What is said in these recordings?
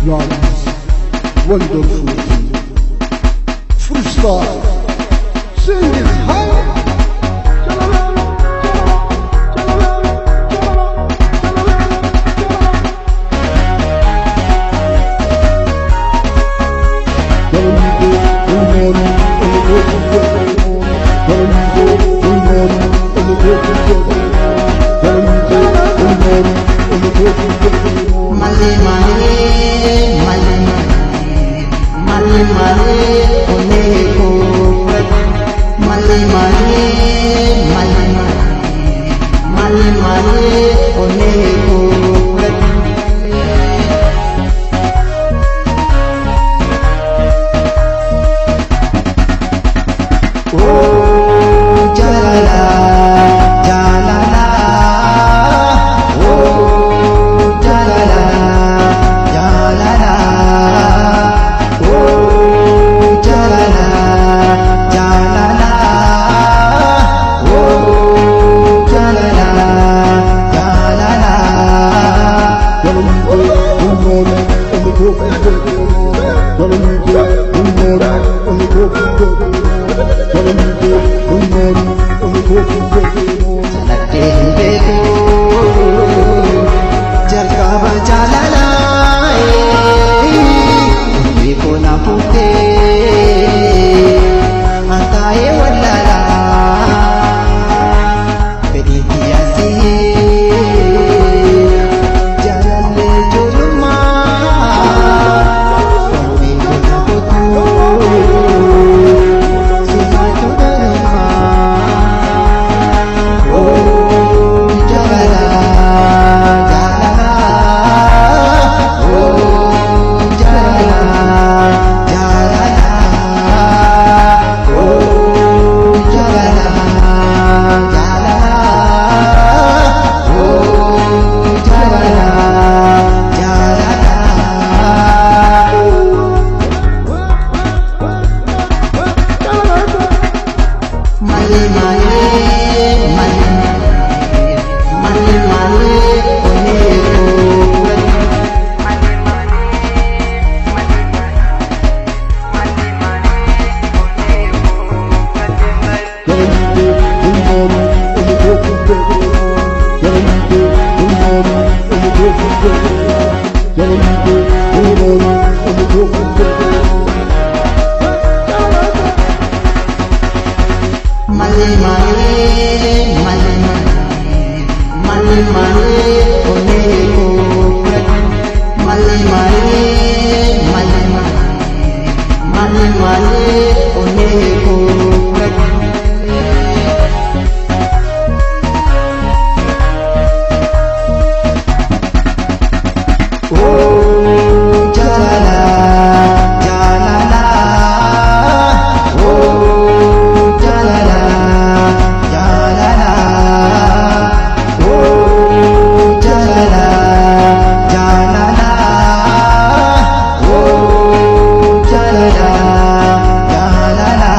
Yalnız wonderful freestyle sing it high. Male male, male male, male male, oneko. Male male, male male, male male, oneko. Oh, jalala, jalala. Salakte hinde ko jalka bajalala ko na pute antaye wallala periya si jalalle julma kami na putu sumatu darma oh jalala jalala oh jalala jalala oh jalala jalala oh jalala male male male male male oneko male male male male male oneko male male male male male oneko oh jalala jalala oh jalala jalala oh jalala jalala oh jalala jalala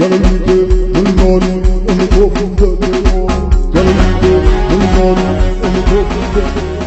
Gelente, Mulnoni, and the Coffin, the Gelente, Mulnoni, and the Coffin,